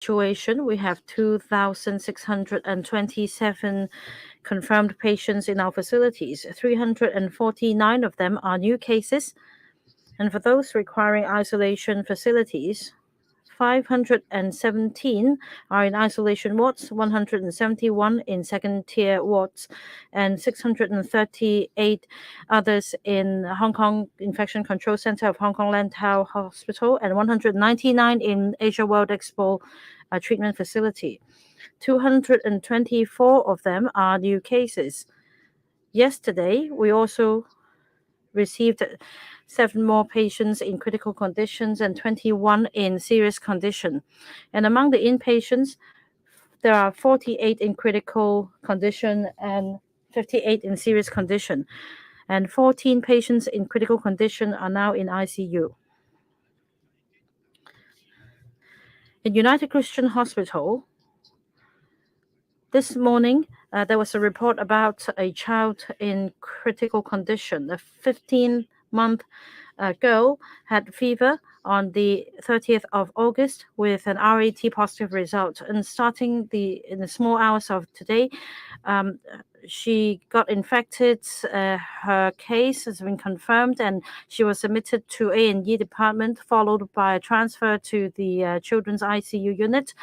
situation, we have 2,627 confirmed patients in our facilities. 349 of them are new cases. And for those requiring isolation facilities, 517 are in isolation wards, 171 in second-tier wards, and 638 others in Hong Kong Infection Control Center of Hong Kong Lantau Hospital, and 199 in Asia World Expo treatment facility. 224 of them are new cases. Yesterday, we also received 7 more patients in critical conditions and 21 in serious condition. And among the inpatients, there are 48 in critical condition and 58 in serious condition. And 14 patients in critical condition are now in ICU. In United Christian Hospital, this morning, there was a report about a child in critical condition. A 15-month girl had fever on the 30th of August with an RAT positive result. And starting in the small hours of today, she got infected. Her case has been confirmed, and she was admitted to A&E department, followed by a transfer to the children's ICU unit.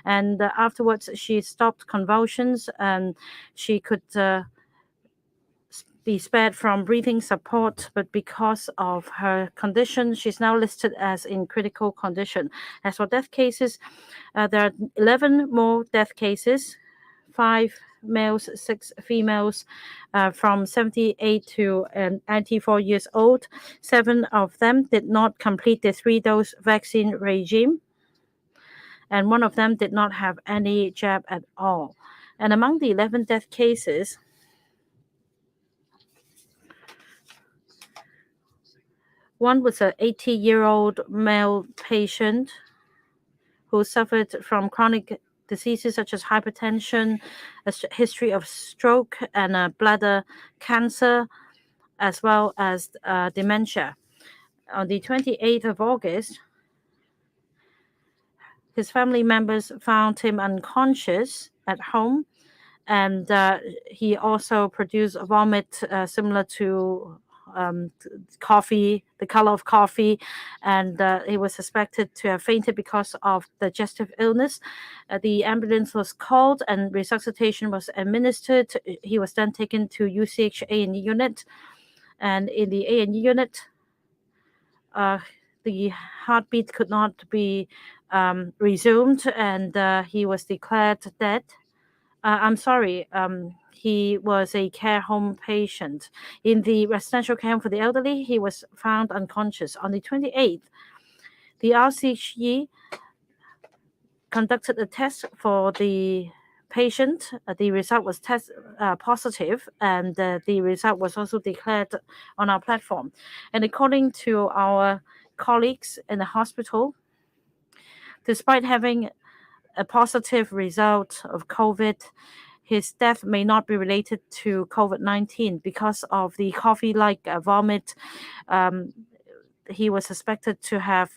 And afterwards, she stopped convulsions, and she could be spared from breathing support, but because of her condition, she's now listed as in critical condition. As for death cases, there are 11 more death cases, 5 males, 6 females, from 78 to 94 years old. 7 of them did not complete the 3-dose vaccine regime, and 1 of them did not have any jab at all. And among the 11 death cases, one was an 80-year-old male patient who suffered from chronic diseases such as hypertension, a history of stroke, and bladder cancer, as well as dementia. On the 28th of August, his family members found him unconscious at home, and he also produced vomit similar to coffee, the color of coffee, and he was suspected to have fainted because of digestive illness. The ambulance was called and resuscitation was administered. He was then taken to UCH A&E unit, and in the A&E unit, the heartbeat could not be resumed, and he was declared dead. I'm sorry, he was a care home patient. In the residential care home for the elderly, he was found unconscious. On the 28th, the RCHE conducted a test for the patient. The result was positive, and the result was also declared on our platform. And according to our colleagues in the hospital, despite having a positive result of COVID, his death may not be related to COVID-19 because of the coffee-like vomit. He was suspected to have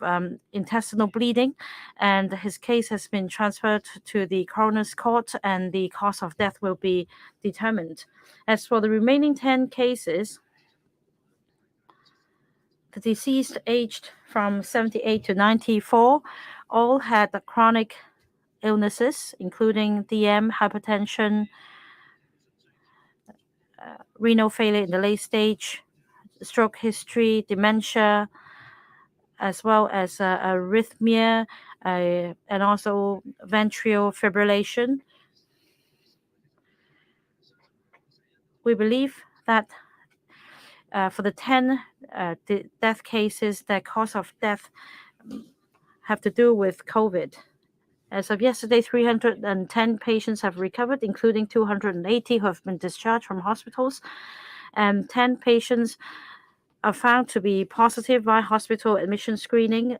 intestinal bleeding, and his case has been transferred to the coroner's court, and the cause of death will be determined. As for the remaining 10 cases, the deceased aged from 78 to 94 all had chronic illnesses, including DM, hypertension, renal failure in the late stage, stroke history, dementia, as well as arrhythmia, and also ventricular fibrillation. We believe that for the 10 death cases, the cause of death have to do with COVID. As of yesterday, 310 patients have recovered, including 280 who have been discharged from hospitals, and 10 patients are found to be positive via hospital admission screening,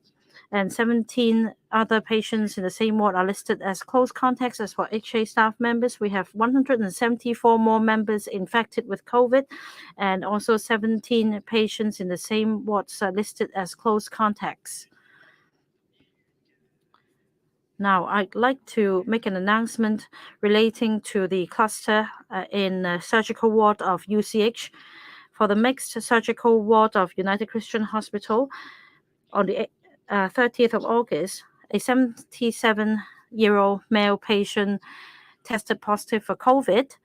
and 17 other patients in the same ward are listed as close contacts. As for HA staff members, we have 174 more members infected with COVID, and also 17 patients in the same wards are listed as close contacts. Now, I'd like to make an announcement relating to the cluster in surgical ward of UCH. For the mixed surgical ward of United Christian Hospital, on the 30th of August, a 77-year-old male patient tested positive for COVID,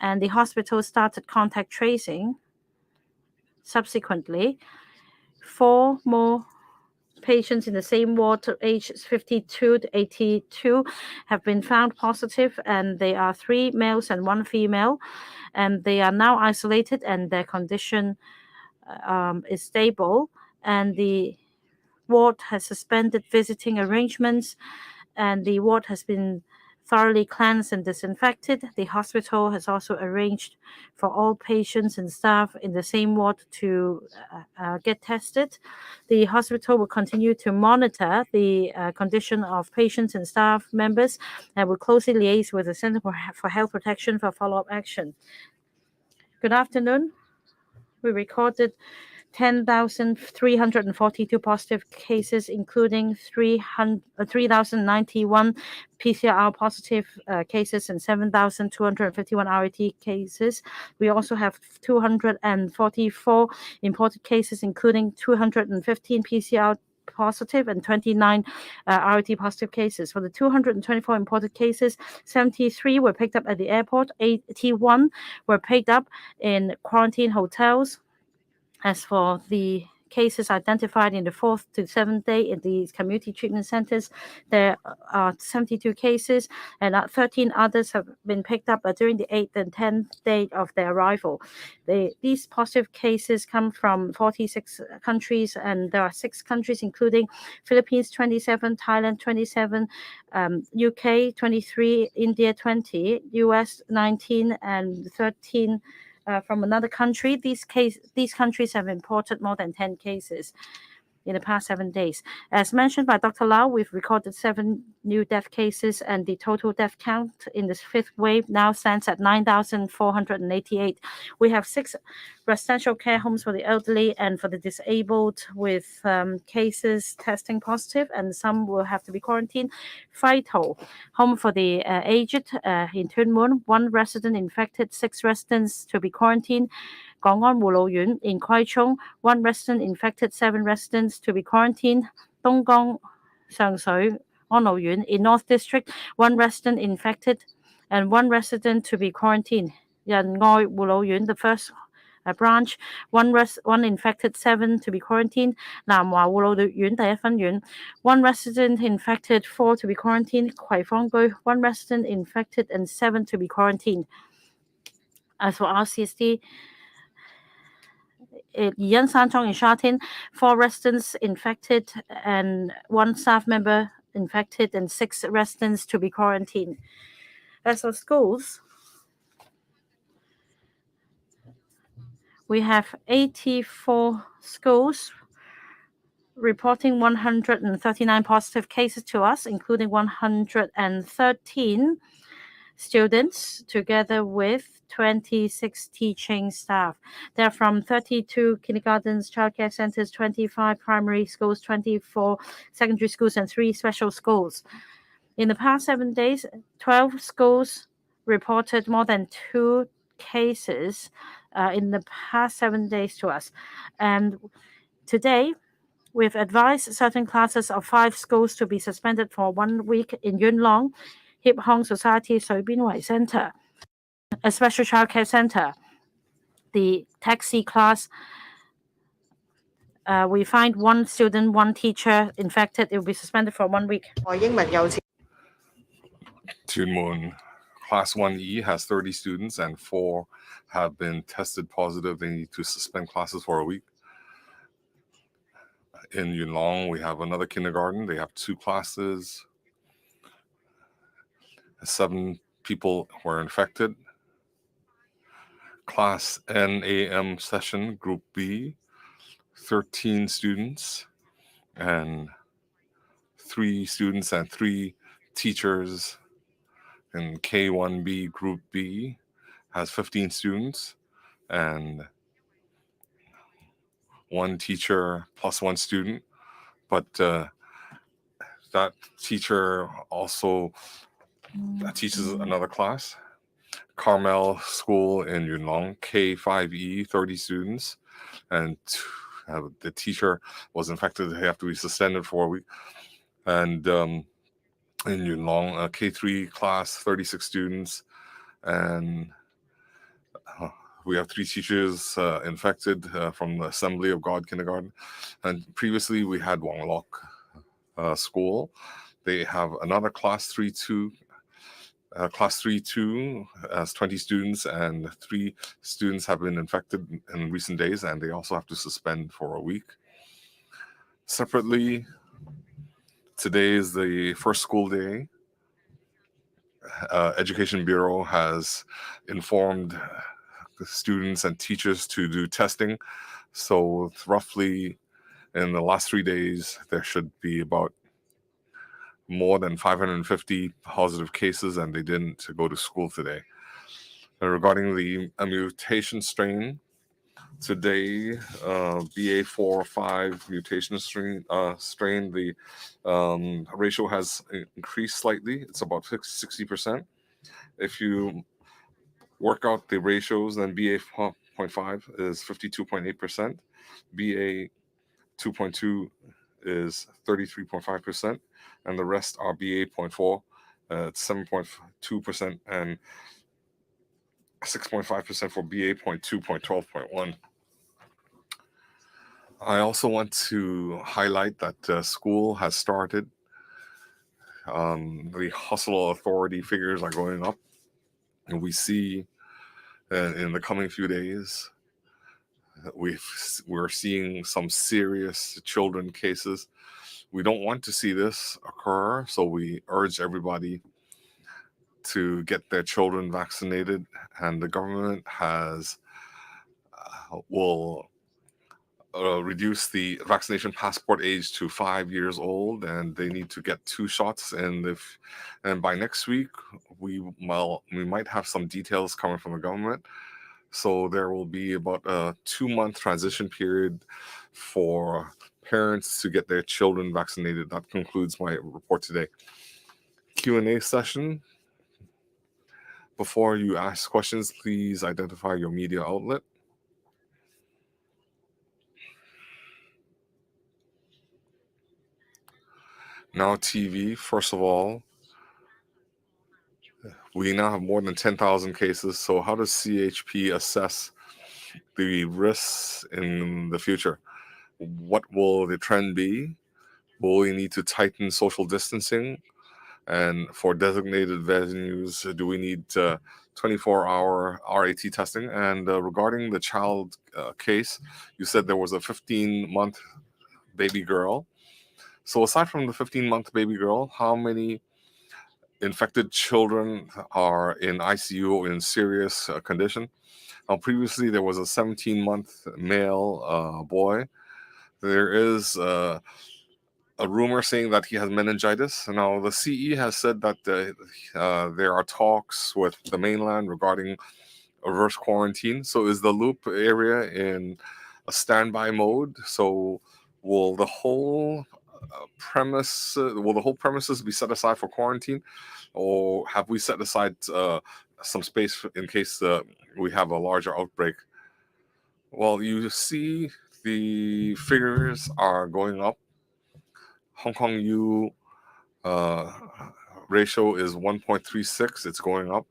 and the hospital started contact tracing. Subsequently, 4 more patients in the same ward, aged 52 to 82, have been found positive, and they are 3 males and 1 female, and they are now isolated, and their condition is stable, and the ward has suspended visiting arrangements, and the ward has been thoroughly cleansed and disinfected. The hospital has also arranged for all patients and staff in the same ward to get tested. The hospital will continue to monitor the condition of patients and staff members and will closely liaise with the Center for Health Protection for follow-up action. Good afternoon. We recorded 10,342 positive cases, including 3,091 PCR positive cases and 7,251 RAT cases. We also have 244 imported cases, including 215 PCR positive and 29 RT positive cases. For the 224 imported cases, 73 were picked up at the airport, 81 were picked up in quarantine hotels. As for the cases identified in the 4th to 7th day in these community treatment centers, there are 72 cases, and 13 others have been picked up during the 8th and 10th day of their arrival. These positive cases come from 46 countries, and there are 6 countries, including Philippines 27, Thailand 27, UK 23, India 20, US 19, and 13 from another country. These countries have imported more than 10 cases in the past 7 days. As mentioned by Dr. Lau, we've recorded 7 new death cases, and the total death count in this 5th wave now stands at 9,488. We have 6 residential care homes for the elderly and for the disabled with cases testing positive, and some will have to be quarantined. Vital home for the aged in Tuen Mun, 1 resident infected, 6 residents to be quarantined. Gong An Wu Lo Yun in Kwai Chung, 1 resident infected, 7 residents to be quarantined. Donggang Shang Shui An Lo Yun in North District, 1 resident infected and 1 resident to be quarantined. Yan Ngoi Wu Lo Yun, the first branch, 1 infected, 7 to be quarantined. Nam Hua Wu Lo Yun 第一分院, 1 resident infected, 4 to be quarantined. Kwai Fong Gui, 1 resident infected and 7 to be quarantined. As for RCSD, Yiyan Sanchong in Sha Tin, 4 residents infected and 1 staff member infected and 6 residents to be quarantined. As for schools, we have 84 schools reporting 139 positive cases to us, including 113 students, together with 26 teaching staff. They're from 32 kindergartens, childcare centers, 25 primary schools, 24 secondary schools, and 3 special schools. In the past 7 days, 12 schools reported more than 2 cases in the past 7 days to us. And today, we've advised certain classes of 5 schools to be suspended for 1 week in Yuen Long, Hip Hong Society Shui Bin Wai Center, a special childcare center. The taxi class, we find 1 student, 1 teacher infected. It will be suspended for 1 week. Tuen Mun Class 1E has 30 students and 4 have been tested positive. They need to suspend classes for a week. In Yuen Long, we have another kindergarten. They have 2 classes. 7 people were infected. Class NAM session, Group B, 13 students and 3 students and 3 teachers. And K1B, Group B, has 15 students and 1 teacher plus 1 student. But That teacher also teaches another class. Carmel School in Yunlong, K5E, 30 students, and the teacher was infected. They have to be suspended for a week. And in Yunlong, K3 class, 36 students, and we have 3 teachers infected from the Assembly of God Kindergarten. And previously we had Wang Lok School. They have another class 3-2. Class 3-2 has 20 students, and 3 students have been infected in recent days, and they also have to suspend for a week. Separately, today is the first school day. Education Bureau has informed the students and teachers to do testing. So roughly in the last 3 days, there should be about more than 550 positive cases, and they didn't go to school today. Regarding the mutation strain, today BA.4/5 mutation strain, the ratio has increased slightly. It's about 60%. If you work out the ratios, then BA.5 is 52.8%, BA.2.2 is 33.5%, and the rest are BA.4 at 7.2%, and 6.5% for BA.2.12.1. I also want to highlight that school has started. The hospital authority figures are going up, and we see in the coming few days we're seeing some serious children cases. We don't want to see this occur, so we urge everybody to get their children vaccinated, and the government will reduce the vaccination passport age to 5 years old, and they need to get 2 shots. And by next week, we might have some details coming from the government. So there will be about a 2-month transition period for parents to get their children vaccinated. That concludes my report today. Q&A session. Before you ask questions, please identify your media outlet. Now TV, first of all, we now have more than 10,000 cases. So how does CHP assess the risks in the future? What will the trend be? Will we need to tighten social distancing? And for designated venues, do we need 24-hour RAT testing? And regarding the child case, you said there was a 15-month baby girl. So aside from the 15-month baby girl, how many infected children are in ICU or in serious condition? Now, previously, there was a 17-month male boy. There is a rumor saying that he has meningitis. Now, the CE has said that there are talks with the mainland regarding a reverse quarantine. So is the loop area in a standby mode? So will the whole premises be set aside for quarantine, or have we set aside some space in case we have a larger outbreak? Well, you see the figures are going up. Hong Kong U ratio is 1.36. It's going up.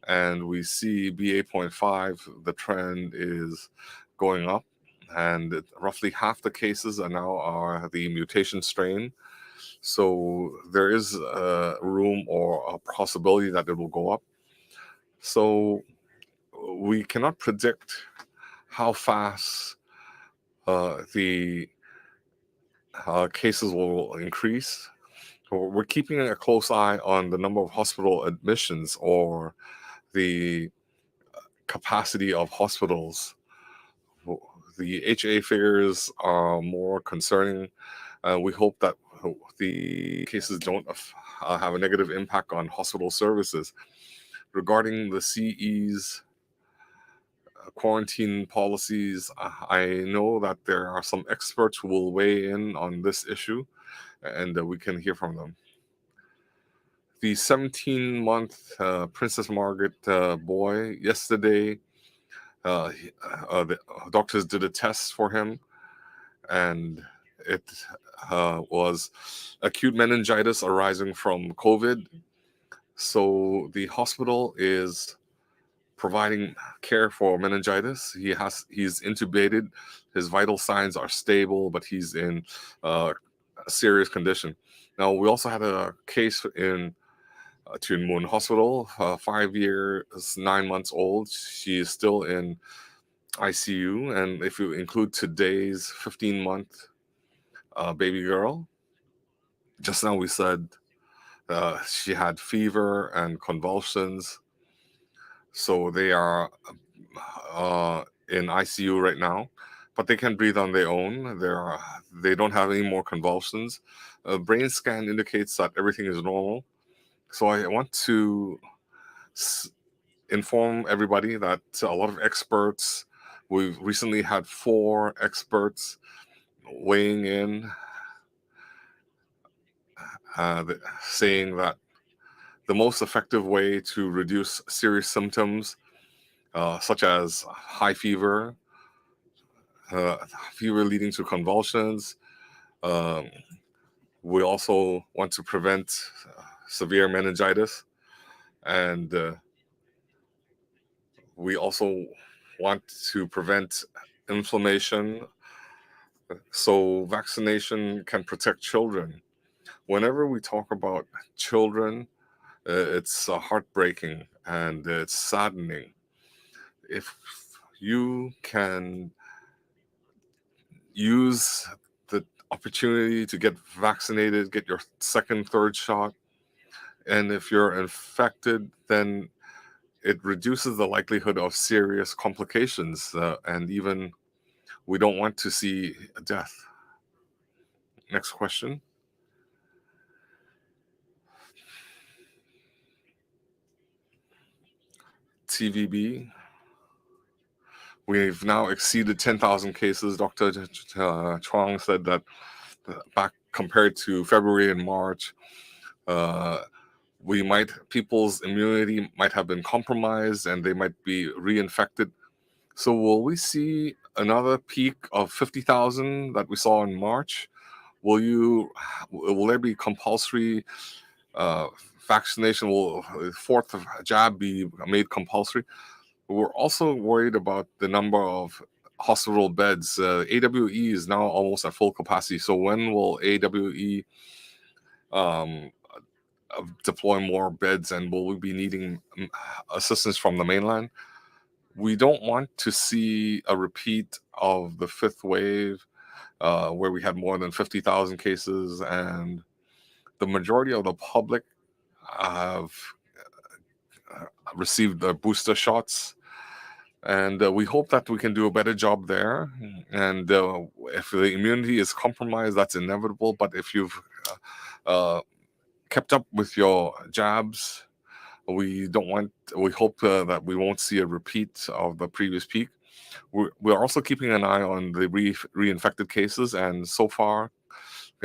And we see BA.5, the trend is going up. And roughly half the cases are the mutation strain. So there is room or a possibility that it will go up. So we cannot predict how fast the cases will increase. We're keeping a close eye on the number of hospital admissions or the capacity of hospitals. The HA figures are more concerning. We hope that the cases don't have a negative impact on hospital services. Regarding the CE's quarantine policies, I know that there are some experts who will weigh in on this issue, and we can hear from them. The 17-month Princess Margaret boy, yesterday, the doctors did a test for him, and it was acute meningitis arising from COVID. So the hospital is providing care for meningitis. He's intubated. His vital signs are stable, but he's in a serious condition. Now, we also had a case in Tuen Mun Hospital, 5 years, 9 months old. She is still in ICU, and if you include today's 15-month baby girl, just now we said she had fever and convulsions. So they are in ICU right now, but they can breathe on their own. They don't have any more convulsions. A brain scan indicates that everything is normal. So I want to inform everybody that a lot of experts, we've recently had 4 experts weighing in, saying that the most effective way to reduce serious symptoms, such as high fever, fever leading to convulsions. We also want to prevent severe meningitis, and we also want to prevent inflammation. So vaccination can protect children. Whenever we talk about children, it's heartbreaking and it's saddening. If you can use the opportunity to get vaccinated, get your second, third shot, and if you're infected, then it reduces the likelihood of serious complications, and even we don't want to see death. Next question. TVB. We've now exceeded 10,000 cases. Dr. Chuang said that back compared to February and March, people's immunity might have been compromised and they might be reinfected. So will we see another peak of 50,000 that we saw in March? Will there be compulsory vaccination? Will the 4th jab be made compulsory? We're also worried about the number of hospital beds. AWE is now almost at full capacity. So when will AWE deploy more beds, and will we be needing assistance from the mainland? We don't want to see a repeat of the 5th wave, where we had more than 50,000 cases, and the majority of the public have received the booster shots. And we hope that we can do a better job there. And if the immunity is compromised, that's inevitable. But if you've kept up with your jabs, we hope that we won't see a repeat of the previous peak. We're also keeping an eye on the reinfected cases, and so far,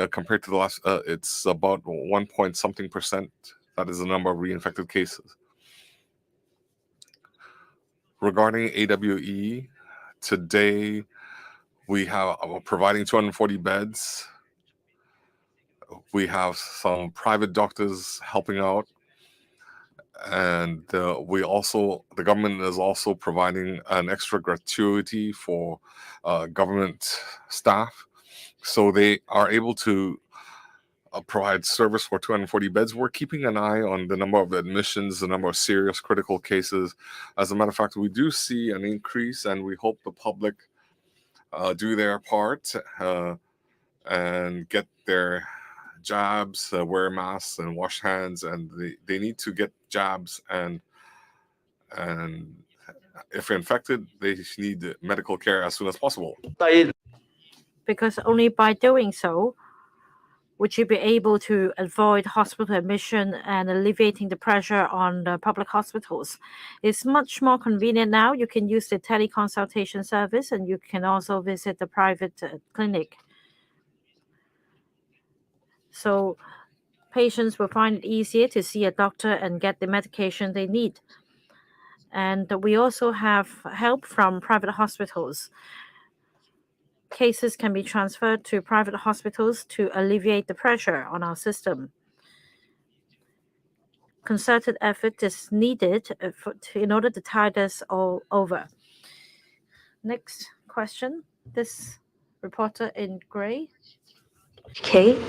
compared to the last, it's about 1 point something percent. That is the number of reinfected cases. Regarding AWE, today we're providing 240 beds. We have some private doctors helping out. And the government is also providing an extra gratuity for government staff. So they are able to provide service for 240 beds. We're keeping an eye on the number of admissions, the number of serious critical cases. As a matter of fact, we do see an increase, and we hope the public do their part and get their jabs, wear masks and wash hands, and they need to get jabs, and if you're infected, they need medical care as soon as possible. Because only by doing so would you be able to avoid hospital admission and alleviating the pressure on the public hospitals. It's much more convenient now. You can use the teleconsultation service, and you can also visit the private clinic. So patients will find it easier to see a doctor and get the medication they need. And we also have help from private hospitals. Cases can be transferred to private hospitals to alleviate the pressure on our system. Concerted effort is needed in order to tide us all over. Next question. This reporter in gray. Okay.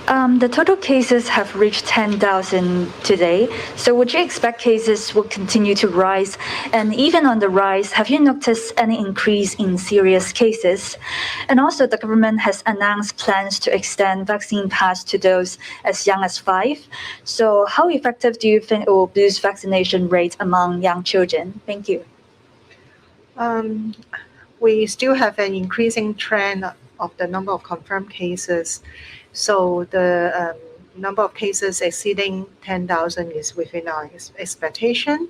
The total cases have reached 10,000 today. So would you expect cases will continue to rise? And even on the rise, have you noticed any increase in serious cases? And also the government has announced plans to extend vaccine pass to those as young as 5. So how effective do you think it will boost vaccination rate among young children? Thank you. We still have an increasing trend of the number of confirmed cases. So the number of cases exceeding 10,000 is within our expectation.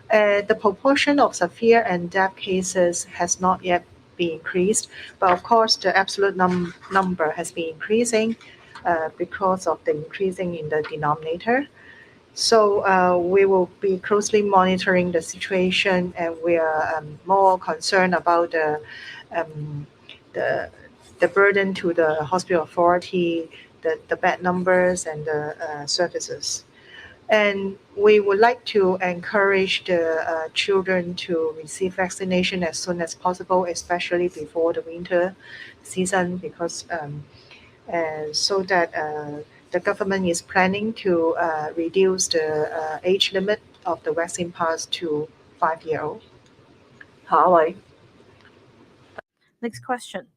The proportion of severe and death cases has not yet been increased, but of course the absolute number has been increasing because of the increasing in the denominator. So we will be closely monitoring the situation, and we are more concerned about the burden to the hospital authority, the bed numbers, and the services. And we would like to encourage the children to receive vaccination as soon as possible, especially before the winter season, because so that the government is planning to reduce the age limit of the vaccine pass to 5-year-old. Next question.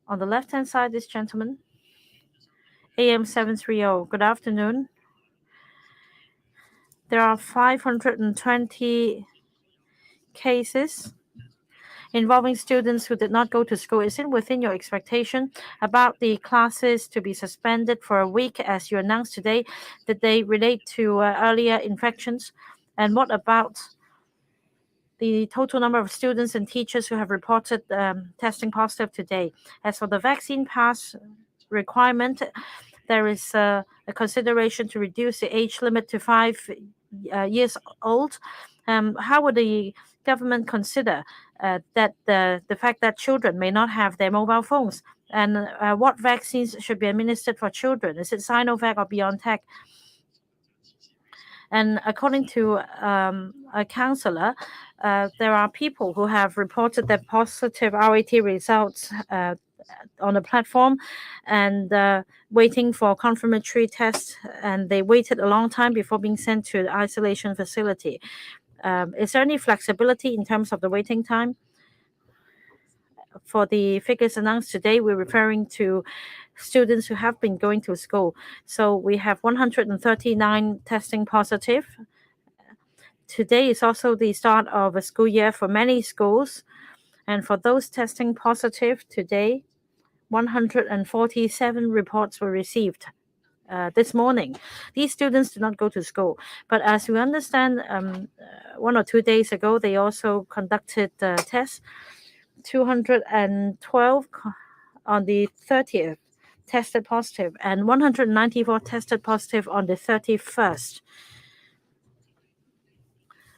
On the left-hand side, this gentleman. AM 730. Good afternoon. There are 520 cases involving students who did not go to school. Is it within your expectation about the classes to be suspended for a week as you announced today? Did they relate to earlier infections? And what about the total number of students and teachers who have reported testing positive today? As for the vaccine pass requirement, there is a consideration to reduce the age limit to 5 years old. How would the government consider that the fact that children may not have their mobile phones? And what vaccines should be administered for children? Is it Sinovac or BioNTech? And according to a counselor, there are people who have reported their positive RAT results on the platform and waiting for confirmatory tests, and they waited a long time before being sent to the isolation facility. Is there any flexibility in terms of the waiting time? For the figures announced today, we're referring to students who have been going to school. So we have 139 testing positive. Today is also the start of a school year for many schools. And for those testing positive today, 147 reports were received this morning. These students do not go to school. But as we understand, 1 or 2 days ago, they also conducted tests. 212 on the 30th tested positive, and 194 tested positive on the 31st.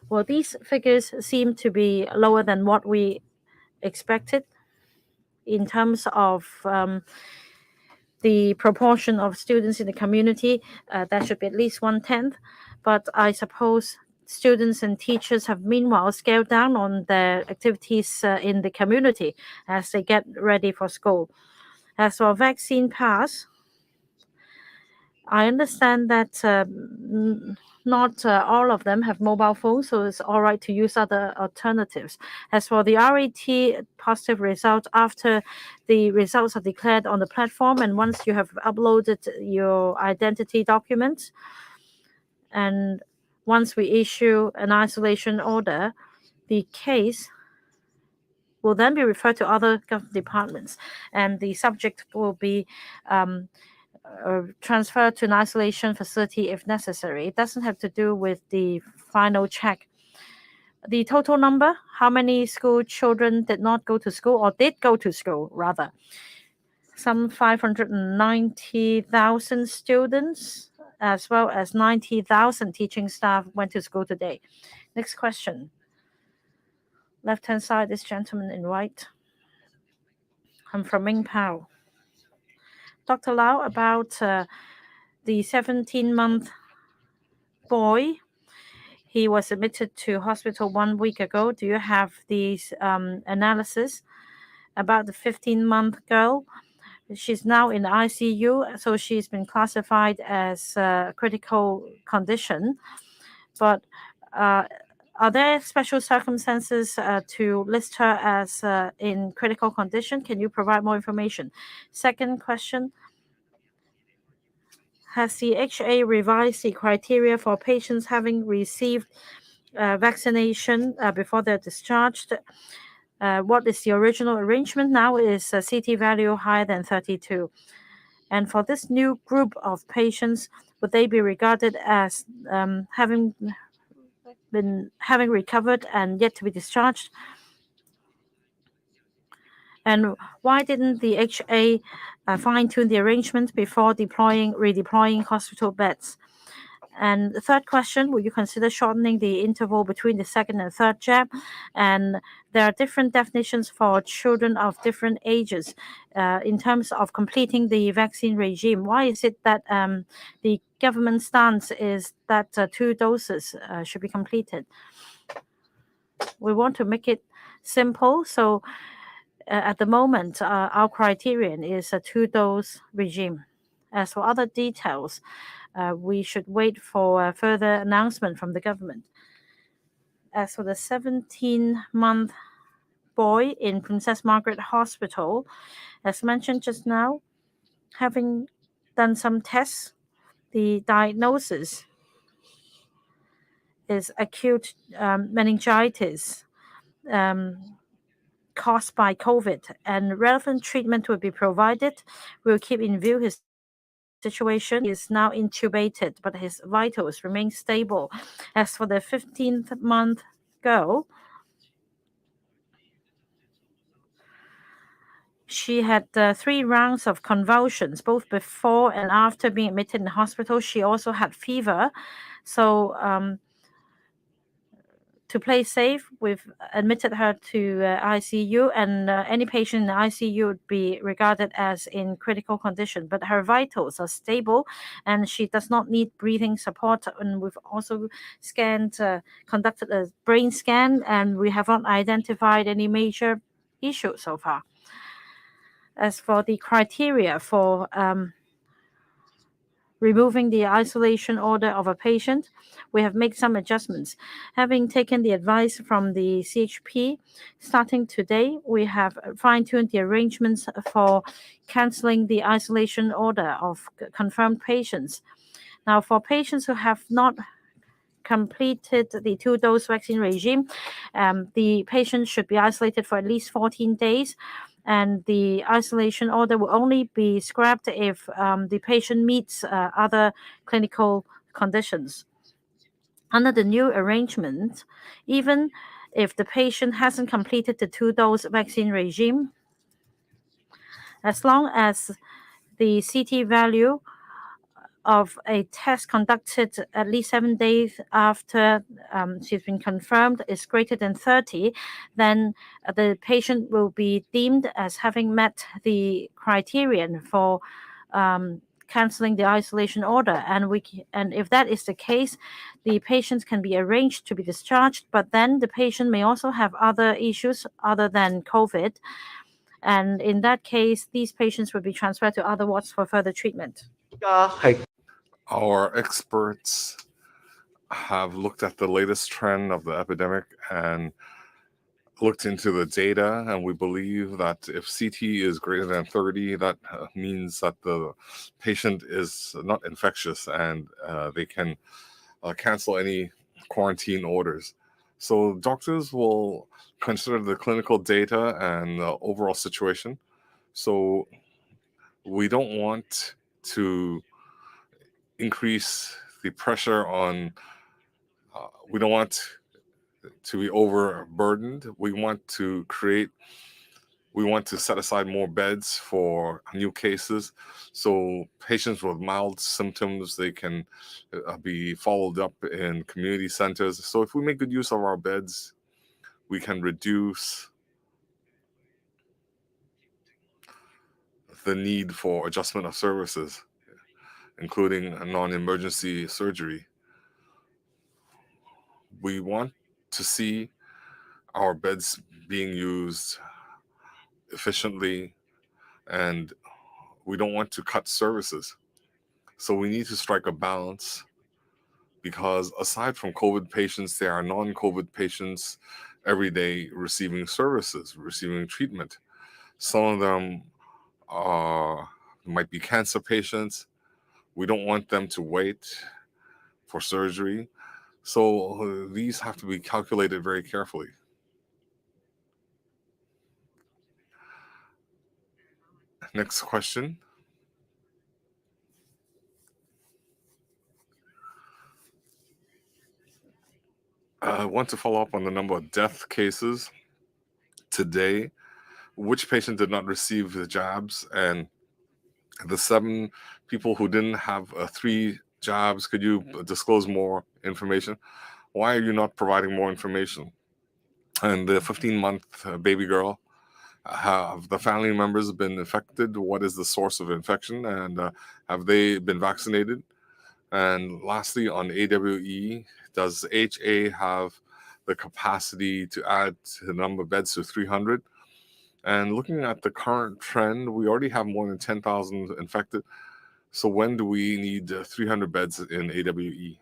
Well, these figures seem to be lower than what we expected in terms of the proportion of students in the community. That should be at least 1/10. But I suppose students and teachers have meanwhile scaled down on their activities in the community as they get ready for school. As for vaccine pass, I understand that not all of them have mobile phones, so it's all right to use other alternatives. As for the RAT positive result, after the results are declared on the platform, and once you have uploaded your identity documents, and once we issue an isolation order, the case will then be referred to other government departments, and the subject will be transferred to an isolation facility if necessary. It doesn't have to do with the final check. The total number, how many school children did not go to school or did go to school, rather? some 590,000 students, as well as 90,000 teaching staff went to school today. Next question. Left-hand side, this gentleman in white. I'm from Ming Pao. Dr. Lau, about the 17-month boy. He was admitted to hospital 1 week ago. Do you have these analysis about the 15-month girl? She's now in the ICU, so she's been classified as a critical condition. But are there special circumstances to list her as in critical condition? Can you provide more information? Second question, has the HA revised the criteria for patients having received vaccination before they're discharged? What is the original arrangement? Now is a CT value higher than 32. And for this new group of patients, would they be regarded as having recovered and yet to be discharged? And why didn't the HA fine-tune the arrangement before redeploying hospital beds? And the third question, will you consider shortening the interval between the second and third jab? And there are different definitions for children of different ages in terms of completing the vaccine regime. Why is it that the government stance is that 2 doses should be completed? We want to make it simple. So at the moment, our criterion is a 2-dose regime. As for other details, we should wait for a further announcement from the government. As for the 17-month boy in Princess Margaret Hospital, as mentioned just now, having done some tests, the diagnosis is acute meningitis caused by COVID, and relevant treatment will be provided. We'll keep in view his situation. He is now intubated, but his vitals remain stable. As for the 15th-month girl, she had 3 rounds of convulsions, both before and after being admitted in the hospital. She also had fever. So to play safe, we've admitted her to ICU, and any patient in the ICU would be regarded as in critical condition. But her vitals are stable, and she does not need breathing support. And we've also conducted a brain scan, and we have not identified any major issues so far. As for the criteria for removing the isolation order of a patient, we have made some adjustments. Having taken the advice from the CHP, starting today, we have fine-tuned the arrangements for canceling the isolation order of confirmed patients. Now, for patients who have not completed the 2-dose vaccine regime, the patient should be isolated for at least 14 days. And the isolation order will only be scrapped if the patient meets other clinical conditions. Under the new arrangement, even if the patient hasn't completed the 2-dose vaccine regime, as long as the CT value of a test conducted at least 7 days after she's been confirmed is greater than 30, then the patient will be deemed as having met the criterion for canceling the isolation order. And if that is the case, the patients can be arranged to be discharged, but then the patient may also have other issues other than COVID. And in that case, these patients would be transferred to other wards for further treatment. Our experts have looked at the latest trend of the epidemic and looked into the data, and we believe that if CT is greater than 30, that means that the patient is not infectious, and they can cancel any quarantine orders. So doctors will consider the clinical data and the overall situation. So we don't want to increase the pressure on, we don't want to be overburdened. We want to create We want to set aside more beds for new cases, so patients with mild symptoms, they can be followed up in community centers. So if we make good use of our beds, we can reduce the need for adjustment of services, including non-emergency surgery. We want to see our beds being used efficiently, and we don't want to cut services. So we need to strike a balance, because aside from COVID patients, there are non-COVID patients every day receiving services, receiving treatment. Some of them might be cancer patients. We don't want them to wait for surgery. So these have to be calculated very carefully. Next question. I want to follow up on the number of death cases today. Which patient did not receive the jabs? And the 7 people who didn't have 3 jabs, could you disclose more information? Why are you not providing more information? And the 15-month baby girl, have the family members been affected? What is the source of infection? And have they been vaccinated? And lastly, on AWE, does HA have the capacity to add the number of beds to 300? And looking at the current trend, we already have more than 10,000 infected. So when do we need 300 beds in AWE?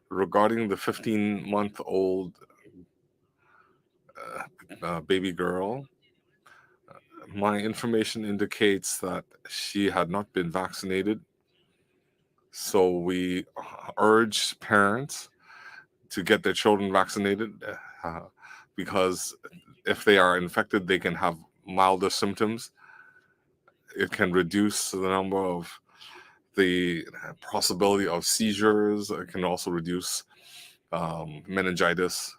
Regarding the 15-month-old baby girl, my information indicates that she had not been vaccinated. So we urge parents to get their children vaccinated, because if they are infected, they can have milder symptoms. It can reduce the number of the possibility of seizures. It can also reduce meningitis,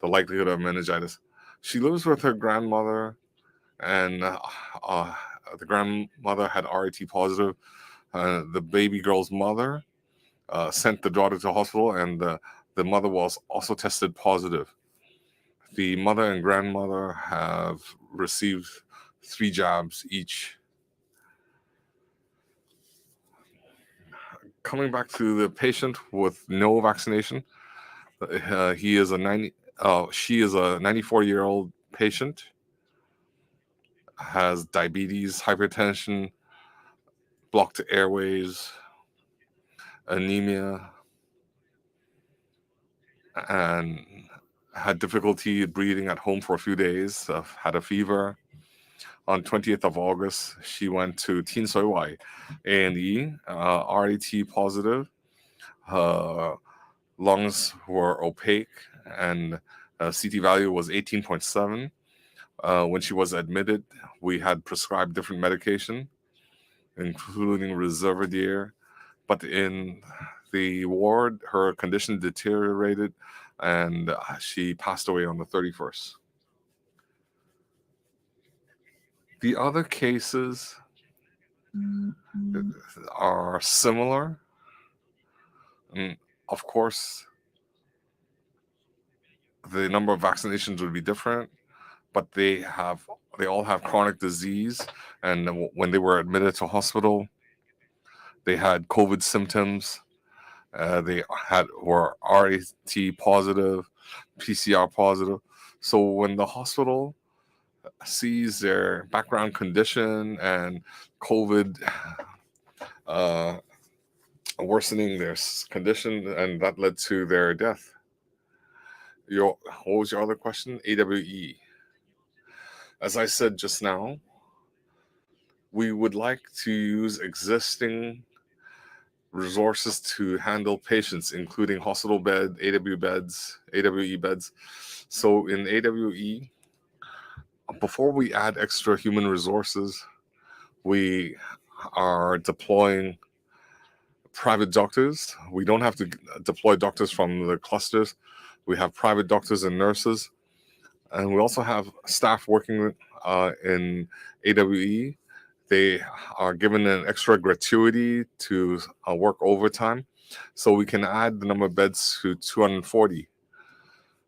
the likelihood of meningitis. She lives with her grandmother, and the grandmother had RAT positive. The baby girl's mother sent the daughter to hospital, and the mother was also tested positive. The mother and grandmother have received 3 jabs each. Coming back to the patient with no vaccination, she is a 94-year-old patient, has diabetes, hypertension, blocked airways, anemia, and had difficulty breathing at home for a few days, had a fever. On 20th of August, she went to Tin Soi Wai A&E, RAT positive. Her lungs were opaque, and CT value was 18.7. When she was admitted, we had prescribed different medication, including Reservidir, but in the ward, her condition deteriorated, and she passed away on the 31st. The other cases are similar. And of course, the number of vaccinations would be different, but they all have chronic disease, and when they were admitted to hospital, they had COVID symptoms. They were RAT positive, PCR positive. So when the hospital sees their background condition and COVID worsening their condition, and that led to their death. What was your other question? AWE. As I said just now, we would like to use existing resources to handle patients, including hospital bed, AWE beds. So in AWE, before we add extra human resources, we are deploying private doctors. We don't have to deploy doctors from the clusters, We have private doctors and nurses, and we also have staff working in AWE. They are given an extra gratuity to work overtime, so we can add the number of beds to 240.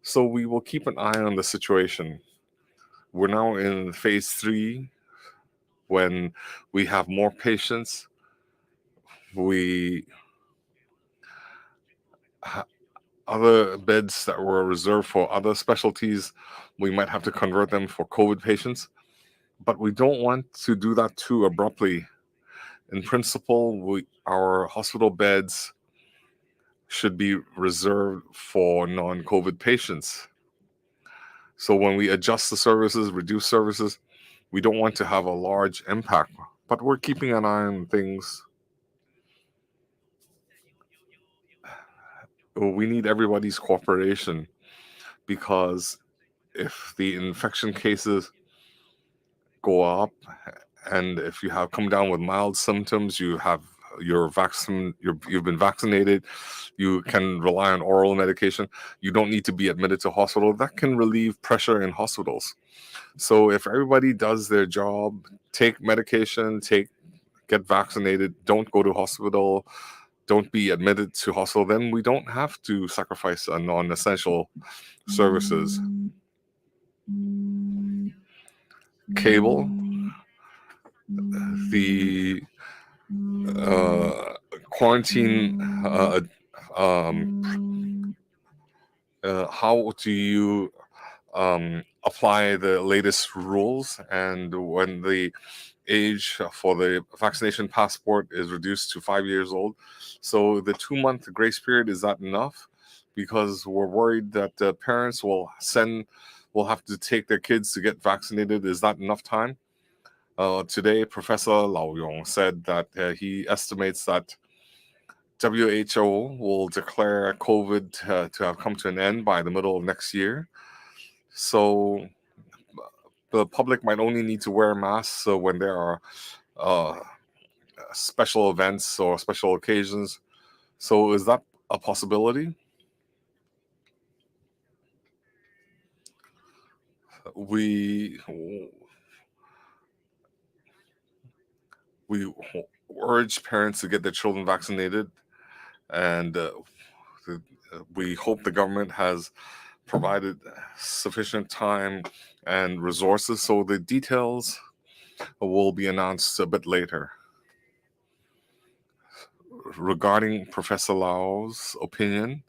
So we will keep an eye on the situation. We're now in phase 3 when we have more patients. Other beds that were reserved for other specialties, we might have to convert them for COVID patients. But we don't want to do that too abruptly. In principle, our hospital beds should be reserved for non-COVID patients. So when we adjust the services, reduce services, we don't want to have a large impact. But we're keeping an eye on things. We need everybody's cooperation, because if the infection cases go up, and if you have come down with mild symptoms, you've been vaccinated, you can rely on oral medication, you don't need to be admitted to hospital. That can relieve pressure in hospitals. So if everybody does their job, take medication, get vaccinated, don't go to hospital, don't be admitted to hospital, then we don't have to sacrifice on non-essential services. Cable, the quarantine, how do you apply the latest rules, and when the age for the vaccination passport is reduced to 5 years old? So the 2-month grace period, is that enough? Because we're worried that parents will have to take their kids to get vaccinated. Is that enough time? Today, Professor Lau Yong said that he estimates that WHO will declare COVID to have come to an end by the middle of next year. So the public might only need to wear masks when there are special events or special occasions. So is that a possibility? We urge parents to get their children vaccinated, and we hope the government has provided sufficient time and resources, so the details will be announced a bit later. Regarding Professor Lau's opinion,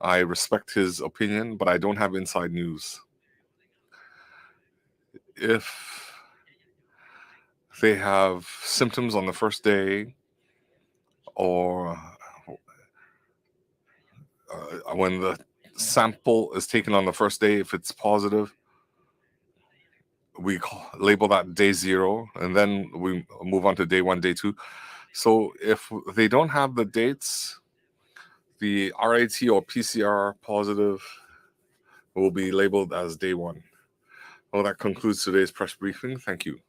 I respect his opinion, but I don't have inside news. If they have symptoms on the first day, or when the sample is taken on the first day, if it's positive, we label that day 0, and then we move on to day 1, day 2. So if they don't have the dates, the RAT or PCR positive will be labeled as day 1. Well, that concludes today's press briefing. Thank you.